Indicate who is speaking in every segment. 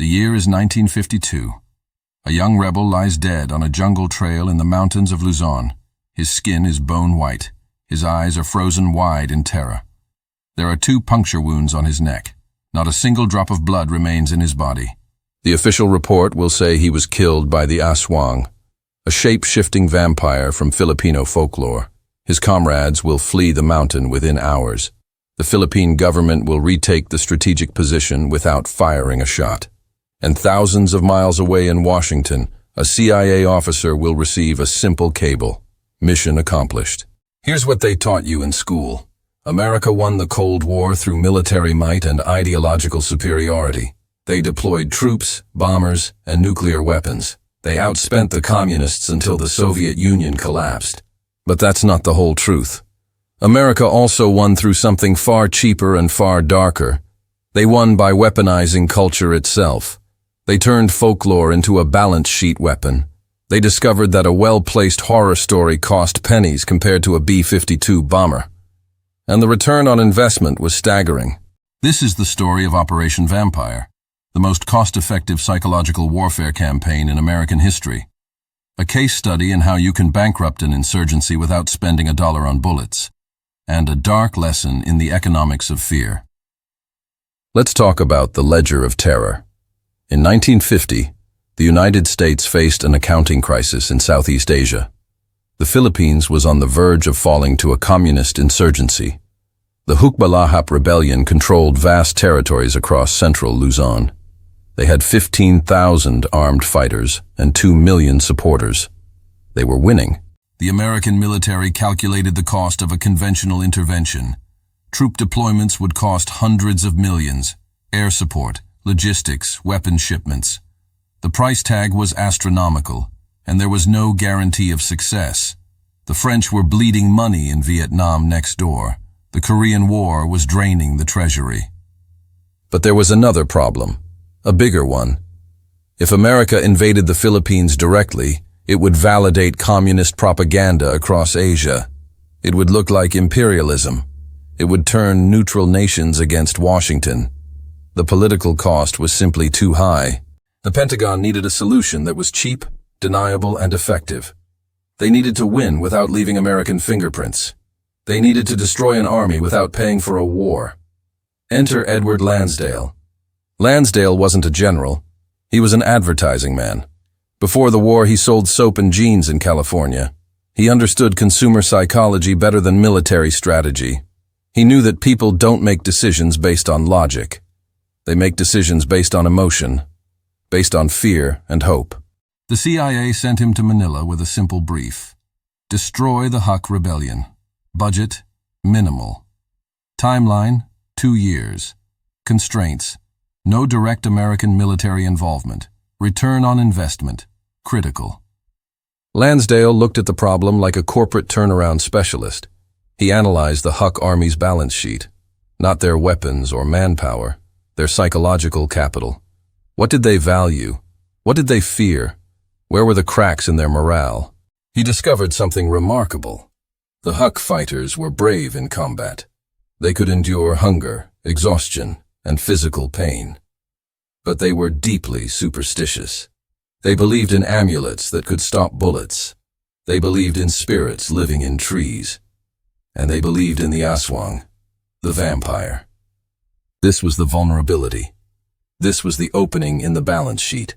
Speaker 1: The year is 1952. A young rebel lies dead on a jungle trail in the mountains of Luzon. His skin is bone white. His eyes are frozen wide in terror. There are 2 puncture wounds on his neck. Not a single drop of blood remains in his body. The official report will say he was killed by the Aswang, a shape-shifting vampire from Filipino folklore. His comrades will flee the mountain within hours. The Philippine government will retake the strategic position without firing a shot. And thousands of miles away in Washington, a CIA officer will receive a simple cable. Mission accomplished. Here's what they taught you in school. America won the Cold War through military might and ideological superiority. They deployed troops, bombers, and nuclear weapons. They outspent the communists until the Soviet Union collapsed. But that's not the whole truth. America also won through something far cheaper and far darker. They won by weaponizing culture itself. They turned folklore into a balance sheet weapon. They discovered that a well-placed horror story cost pennies compared to a B-52 bomber. And the return on investment was staggering. This is the story of Operation Vampire, the most cost-effective psychological warfare campaign in American history. A case study in how you can bankrupt an insurgency without spending $1 on bullets. And a dark lesson in the economics of fear. Let's talk about the Ledger of Terror. In 1950, the United States faced an accounting crisis in Southeast Asia. The Philippines was on the verge of falling to a communist insurgency. The Hukbalahap rebellion controlled vast territories across central Luzon. They had 15,000 armed fighters and 2 million supporters. They were winning. The American military calculated the cost of a conventional intervention. Troop deployments would cost hundreds of millions. Air support, logistics, weapon shipments. The price tag was astronomical, and there was no guarantee of success. The French were bleeding money in Vietnam next door. The Korean War was draining the treasury. But there was another problem, a bigger one. If America invaded the Philippines directly, it would validate communist propaganda across Asia. It would look like imperialism. It would turn neutral nations against Washington. The political cost was simply too high. The Pentagon needed a solution that was cheap, deniable, and effective. They needed to win without leaving American fingerprints. They needed to destroy an army without paying for a war. Enter Edward Lansdale. Lansdale wasn't a general. He was an advertising man. Before the war, he sold soap and jeans in California. He understood consumer psychology better than military strategy. He knew that people don't make decisions based on logic. They make decisions based on emotion, based on fear and hope. The CIA sent him to Manila with a simple brief. Destroy the Huk rebellion. Budget, minimal. Timeline, 2 years. Constraints, no direct American military involvement. Return on investment, critical. Lansdale looked at the problem like a corporate turnaround specialist. He analyzed the Huk Army's balance sheet, not their weapons or manpower, their psychological capital. What did they value? What did they fear? Where were the cracks in their morale? He discovered something remarkable. The Huk fighters were brave in combat. They could endure hunger, exhaustion, and physical pain. But they were deeply superstitious. They believed in amulets that could stop bullets. They believed in spirits living in trees. And they believed in the Aswang, the vampire. This was the vulnerability. This was the opening in the balance sheet.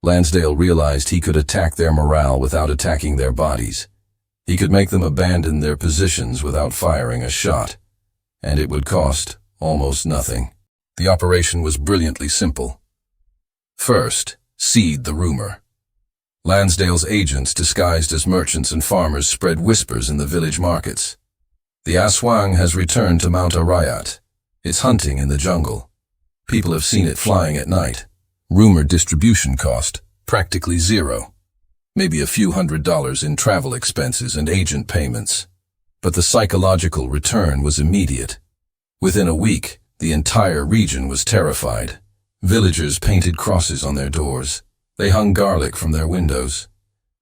Speaker 1: Lansdale realized he could attack their morale without attacking their bodies. He could make them abandon their positions without firing a shot. And it would cost almost nothing. The operation was brilliantly simple. First, seed the rumor. Lansdale's agents, disguised as merchants and farmers, spread whispers in the village markets. The Aswang has returned to Mount Arayat. It's hunting in the jungle. People have seen it flying at night. Rumored distribution cost, practically zero. Maybe a few $100s in travel expenses and agent payments. But the psychological return was immediate. Within a week, the entire region was terrified. Villagers painted crosses on their doors. They hung garlic from their windows.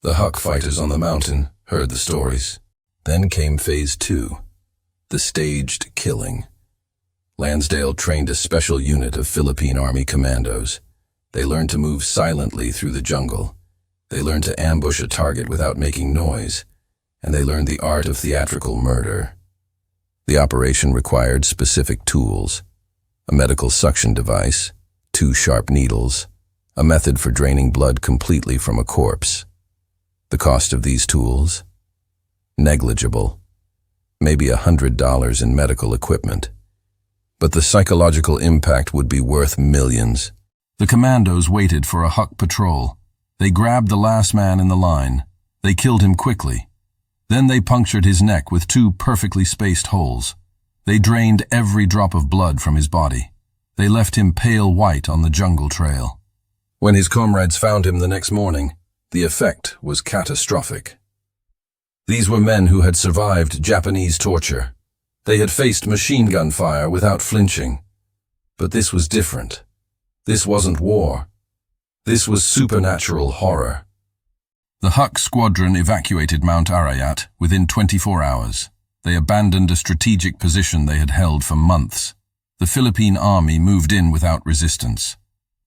Speaker 1: The Huk fighters on the mountain heard the stories. Then came Phase 2, the staged killing. Lansdale trained a special unit of Philippine Army commandos. They learned to move silently through the jungle. They learned to ambush a target without making noise, and they learned the art of theatrical murder. The operation required specific tools: a medical suction device, 2 sharp needles, a method for draining blood completely from a corpse. The cost of these tools? Negligible. Maybe $100 in medical equipment. But the psychological impact would be worth millions. The commandos waited for a Huk patrol. They grabbed the last man in the line. They killed him quickly. Then they punctured his neck with 2 perfectly spaced holes. They drained every drop of blood from his body. They left him pale white on the jungle trail. When his comrades found him the next morning, the effect was catastrophic. These were men who had survived Japanese torture. They had faced machine gun fire without flinching. But this was different. This wasn't war. This was supernatural horror. The Huk squadron evacuated Mount Arayat within 24 hours. They abandoned a strategic position they had held for months. The Philippine army moved in without resistance.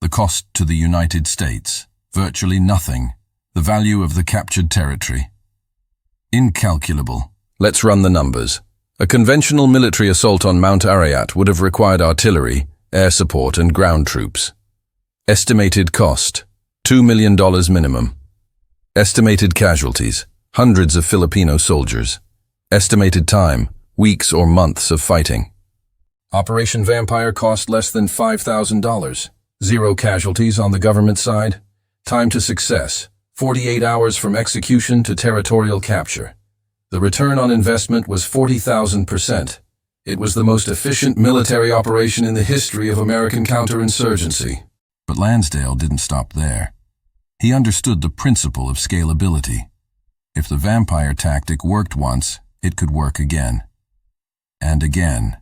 Speaker 1: The cost to the United States? Virtually nothing. The value of the captured territory? Incalculable. Let's run the numbers. A conventional military assault on Mount Arayat would have required artillery, air support, and ground troops. Estimated cost: $2 million minimum. Estimated casualties: hundreds of Filipino soldiers. Estimated time: weeks or months of fighting. Operation Vampire cost less than $5,000. 0 casualties on the government side. Time to success: 48 hours from execution to territorial capture. The return on investment was 40,000%. It was the most efficient military operation in the history of American counterinsurgency. But Lansdale didn't stop there. He understood the principle of scalability. If the vampire tactic worked once, it could work again. And again.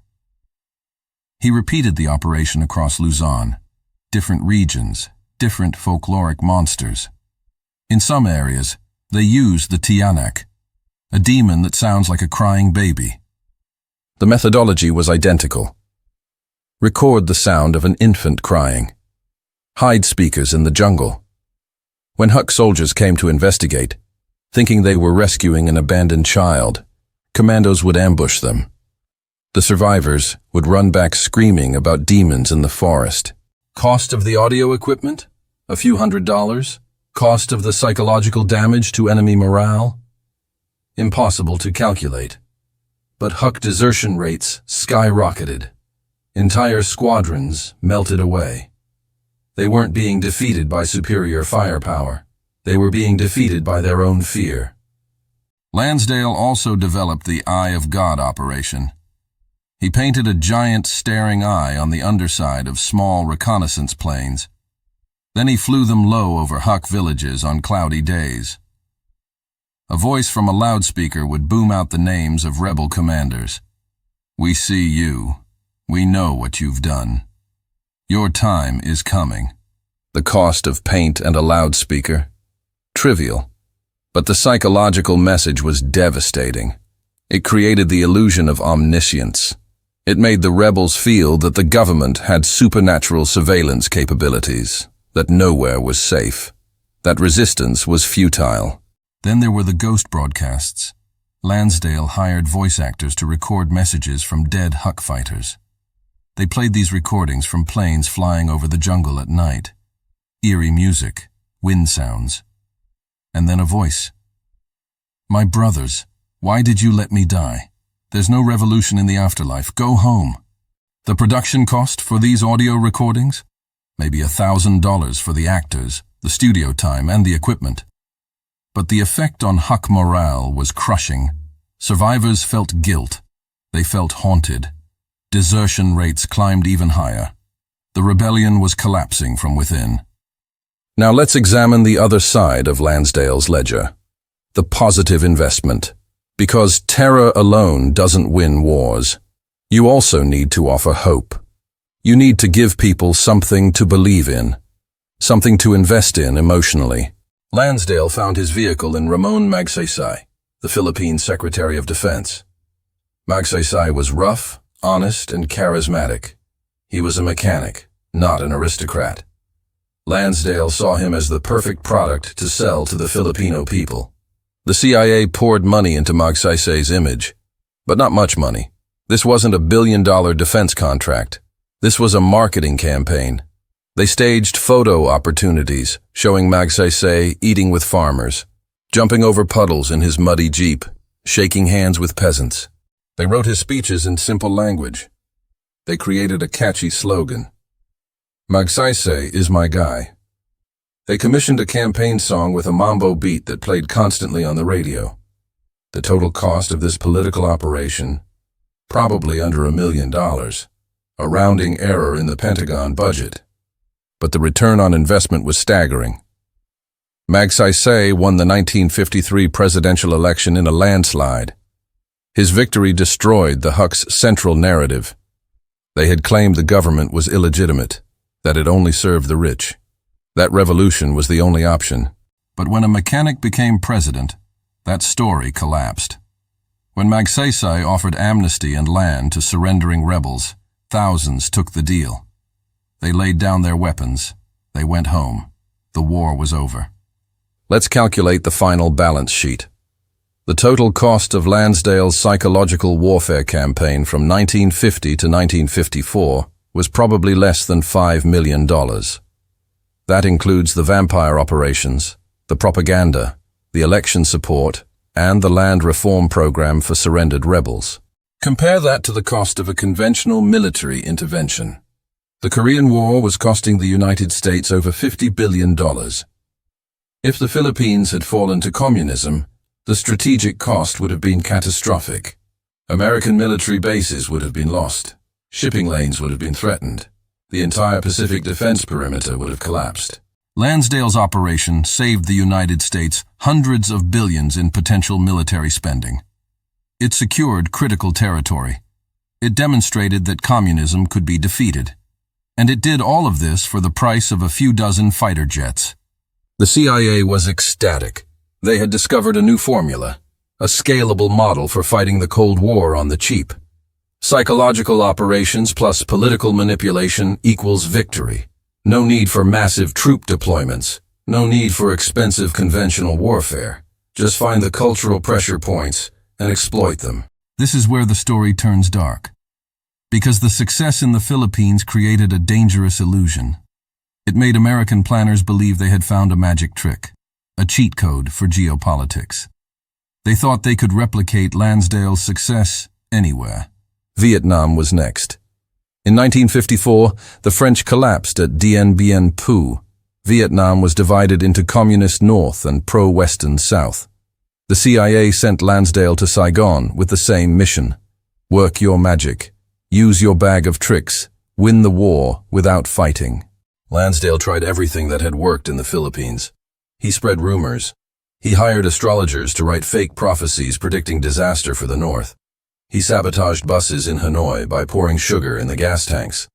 Speaker 1: He repeated the operation across Luzon. Different regions, different folkloric monsters. In some areas, they used the tiyanak, a demon that sounds like a crying baby. The methodology was identical. Record the sound of an infant crying. Hide speakers in the jungle. When Huk soldiers came to investigate, thinking they were rescuing an abandoned child, commandos would ambush them. The survivors would run back screaming about demons in the forest. Cost of the audio equipment? A few $100s. Cost of the psychological damage to enemy morale? Impossible to calculate. But Huk desertion rates skyrocketed. Entire squadrons melted away. They weren't being defeated by superior firepower. They were being defeated by their own fear. Lansdale also developed the Eye of God operation. He painted a giant staring eye on the underside of small reconnaissance planes. Then he flew them low over Huk villages on cloudy days. A voice from a loudspeaker would boom out the names of rebel commanders. We see you. We know what you've done. Your time is coming. The cost of paint and a loudspeaker? Trivial. But the psychological message was devastating. It created the illusion of omniscience. It made the rebels feel that the government had supernatural surveillance capabilities, that nowhere was safe, that resistance was futile. Then there were the ghost broadcasts. Lansdale hired voice actors to record messages from dead Huk fighters. They played these recordings from planes flying over the jungle at night. Eerie music, wind sounds. And then a voice. My brothers, why did you let me die? There's no revolution in the afterlife. Go home. The production cost for these audio recordings? Maybe $1,000 for the actors, the studio time, and the equipment. But the effect on Huk morale was crushing. Survivors felt guilt. They felt haunted. Desertion rates climbed even higher. The rebellion was collapsing from within. Now let's examine the other side of Lansdale's ledger. The positive investment. Because terror alone doesn't win wars. You also need to offer hope. You need to give people something to believe in, something to invest in emotionally. Lansdale found his vehicle in Ramon Magsaysay, the Philippine Secretary of Defense. Magsaysay was rough, honest, and charismatic. He was a mechanic, not an aristocrat. Lansdale saw him as the perfect product to sell to the Filipino people. The CIA poured money into Magsaysay's image, but not much money. This wasn't a billion-dollar defense contract. This was a marketing campaign. They staged photo opportunities, showing Magsaysay eating with farmers, jumping over puddles in his muddy jeep, shaking hands with peasants. They wrote his speeches in simple language. They created a catchy slogan. Magsaysay is my guy. They commissioned a campaign song with a mambo beat that played constantly on the radio. The total cost of this political operation, probably under $1 million, a rounding error in the Pentagon budget. But the return on investment was staggering. Magsaysay won the 1953 presidential election in a landslide. His victory destroyed the Huk's central narrative. They had claimed the government was illegitimate, that it only served the rich. That revolution was the only option. But when a mechanic became president, that story collapsed. When Magsaysay offered amnesty and land to surrendering rebels, thousands took the deal. They laid down their weapons. They went home. The war was over. Let's calculate the final balance sheet. The total cost of Lansdale's psychological warfare campaign from 1950 to 1954 was probably less than $5 million. That includes the vampire operations, the propaganda, the election support, and the land reform program for surrendered rebels. Compare that to the cost of a conventional military intervention. The Korean War was costing the United States over $50 billion. If the Philippines had fallen to communism, the strategic cost would have been catastrophic. American military bases would have been lost. Shipping lanes would have been threatened. The entire Pacific defense perimeter would have collapsed. Lansdale's operation saved the United States hundreds of billions in potential military spending. It secured critical territory. It demonstrated that communism could be defeated. And it did all of this for the price of a few dozen fighter jets. The CIA was ecstatic. They had discovered a new formula, a scalable model for fighting the Cold War on the cheap. Psychological operations plus political manipulation equals victory. No need for massive troop deployments. No need for expensive conventional warfare. Just find the cultural pressure points and exploit them. This is where the story turns dark. Because the success in the Philippines created a dangerous illusion. It made American planners believe they had found a magic trick, a cheat code for geopolitics. They thought they could replicate Lansdale's success anywhere. Vietnam was next. In 1954, the French collapsed at Dien Bien Phu. Vietnam was divided into communist North and pro-Western South. The CIA sent Lansdale to Saigon with the same mission. Work your magic. Use your bag of tricks. Win the war without fighting. Lansdale tried everything that had worked in the Philippines. He spread rumors. He hired astrologers to write fake prophecies predicting disaster for the North. He sabotaged buses in Hanoi by pouring sugar in the gas tanks.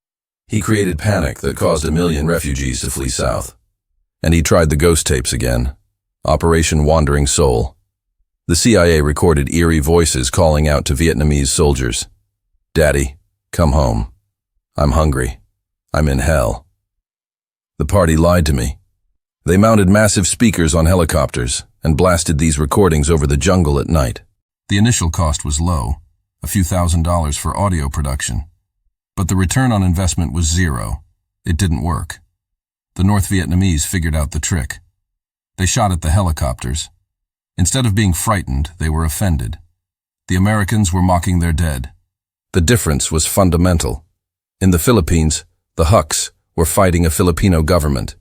Speaker 1: He created panic that caused 1 million refugees to flee south. And he tried the ghost tapes again. Operation Wandering Soul. The CIA recorded eerie voices calling out to Vietnamese soldiers. Daddy, come home. I'm hungry. I'm in hell. The party lied to me. They mounted massive speakers on helicopters and blasted these recordings over the jungle at night. The initial cost was low, a few $1,000s for audio production. But the return on investment was zero. It didn't work. The North Vietnamese figured out the trick. They shot at the helicopters. Instead of being frightened, they were offended. The Americans were mocking their dead. The difference was fundamental. In the Philippines, the Huks were fighting a Filipino government.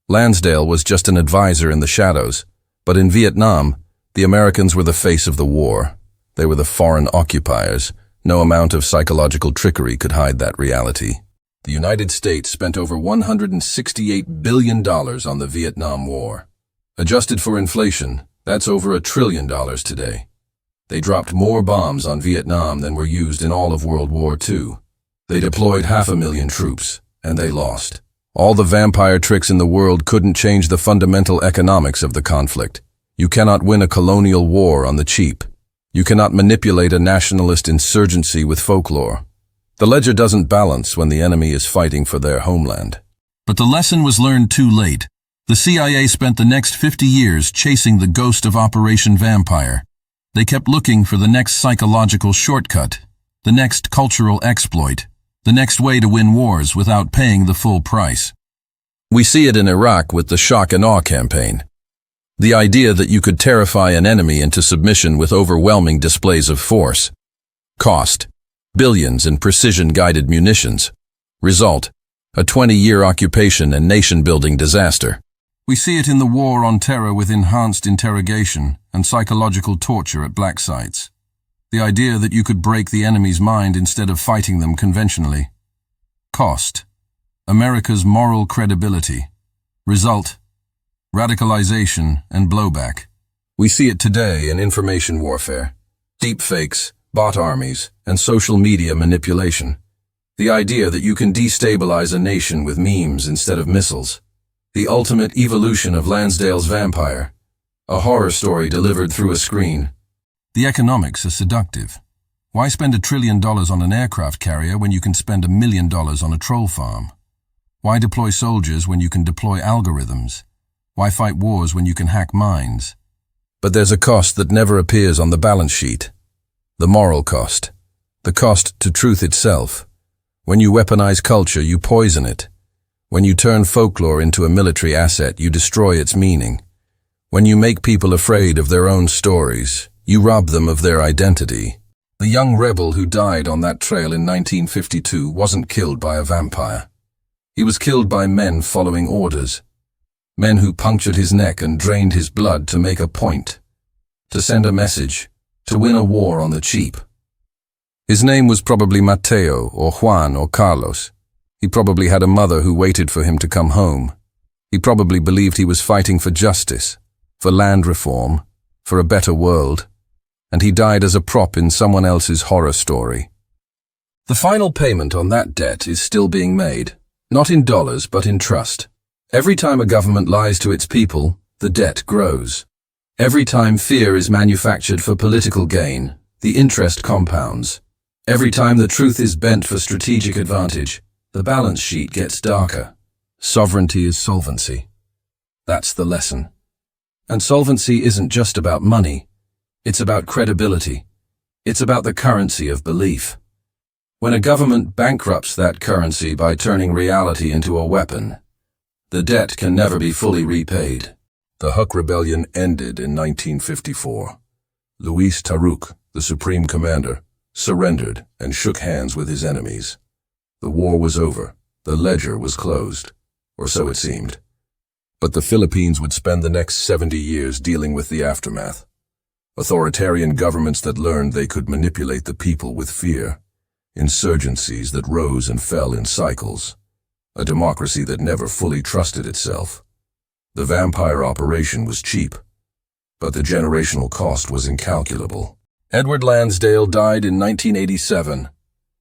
Speaker 1: Lansdale was just an advisor in the shadows. But in Vietnam, the Americans were the face of the war. They were the foreign occupiers. No amount of psychological trickery could hide that reality. The United States spent over $168 billion on the Vietnam War. Adjusted for inflation, that's over $1 trillion today. They dropped more bombs on Vietnam than were used in all of World War II. They deployed 500,000 troops, and they lost. All the vampire tricks in the world couldn't change the fundamental economics of the conflict. You cannot win a colonial war on the cheap. You cannot manipulate a nationalist insurgency with folklore. The ledger doesn't balance when the enemy is fighting for their homeland. But the lesson was learned too late. The CIA spent the next 50 years chasing the ghost of Operation Vampire. They kept looking for the next psychological shortcut, the next cultural exploit, the next way to win wars without paying the full price. We see it in Iraq with the shock and awe campaign. The idea that you could terrify an enemy into submission with overwhelming displays of force. Cost: billions in precision-guided munitions. Result: a 20-year occupation and nation-building disaster. We see it in the war on terror with enhanced interrogation and psychological torture at black sites. The idea that you could break the enemy's mind instead of fighting them conventionally. Cost: America's moral credibility. Result: radicalization and blowback. We see it today in information warfare, deepfakes, bot armies, and social media manipulation. The idea that you can destabilize a nation with memes instead of missiles. The ultimate evolution of Lansdale's vampire. A horror story delivered through a screen. The economics are seductive. Why spend $1 trillion on an aircraft carrier when you can spend $1 million on a troll farm? Why deploy soldiers when you can deploy algorithms? Why fight wars when you can hack minds? But there's a cost that never appears on the balance sheet. The moral cost. The cost to truth itself. When you weaponize culture, you poison it. When you turn folklore into a military asset, you destroy its meaning. When you make people afraid of their own stories, you rob them of their identity. The young rebel who died on that trail in 1952 wasn't killed by a vampire. He was killed by men following orders. Men who punctured his neck and drained his blood to make a point, to send a message, to win a war on the cheap. His name was probably Mateo or Juan or Carlos. He probably had a mother who waited for him to come home. He probably believed he was fighting for justice, for land reform, for a better world. And he died as a prop in someone else's horror story. The final payment on that debt is still being made, not in dollars but in trust. Every time a government lies to its people, the debt grows. Every time fear is manufactured for political gain, the interest compounds. Every time the truth is bent for strategic advantage, the balance sheet gets darker. Sovereignty is solvency. That's the lesson. And solvency isn't just about money. It's about credibility. It's about the currency of belief. When a government bankrupts that currency by turning reality into a weapon, the debt can never be fully repaid. The Huk Rebellion ended in 1954. Luis Taruk, the supreme commander, surrendered and shook hands with his enemies. The war was over. The ledger was closed. Or so it seemed. But the Philippines would spend the next 70 years dealing with the aftermath. Authoritarian governments that learned they could manipulate the people with fear. Insurgencies that rose and fell in cycles. A democracy that never fully trusted itself. The vampire operation was cheap, but the generational cost was incalculable. Edward Lansdale died in 1987.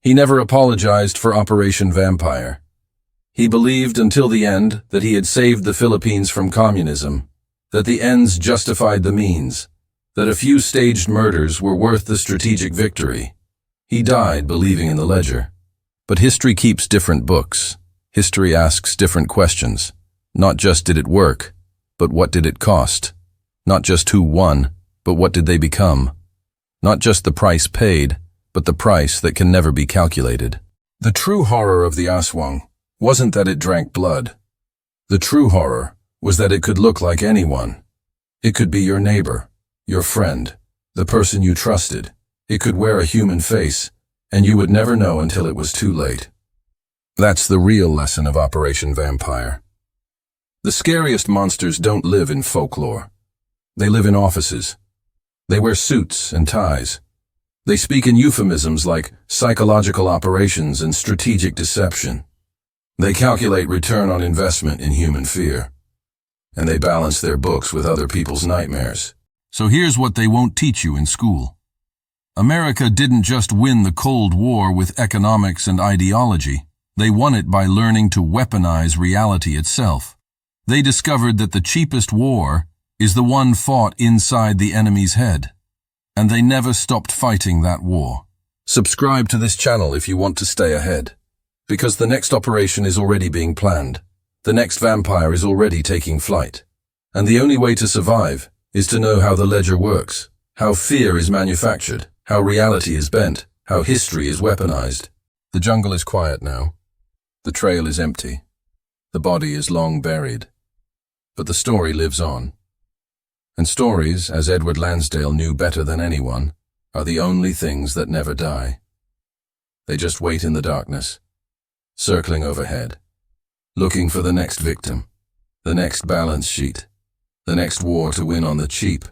Speaker 1: He never apologized for Operation Vampire. He believed until the end that he had saved the Philippines from communism, that the ends justified the means, that a few staged murders were worth the strategic victory. He died believing in the ledger. But history keeps different books. History asks different questions. Not just did it work, but what did it cost? Not just who won, but what did they become? Not just the price paid, but the price that can never be calculated. The true horror of the Aswang wasn't that it drank blood. The true horror was that it could look like anyone. It could be your neighbor, your friend, the person you trusted. It could wear a human face, and you would never know until it was too late. That's the real lesson of Operation Vampire. The scariest monsters don't live in folklore. They live in offices. They wear suits and ties. They speak in euphemisms like psychological operations and strategic deception. They calculate return on investment in human fear. And they balance their books with other people's nightmares. So here's what they won't teach you in school. America didn't just win the Cold War with economics and ideology. They won it by learning to weaponize reality itself. They discovered that the cheapest war is the one fought inside the enemy's head. And they never stopped fighting that war. Subscribe to this channel if you want to stay ahead, because the next operation is already being planned. The next vampire is already taking flight. And the only way to survive is to know how the ledger works, how fear is manufactured, how reality is bent, how history is weaponized. The jungle is quiet now. The trail is empty. The body is long buried. But the story lives on. And stories, as Edward Lansdale knew better than anyone, are the only things that never die. They just wait in the darkness, circling overhead, looking for the next victim, the next balance sheet, the next war to win on the cheap.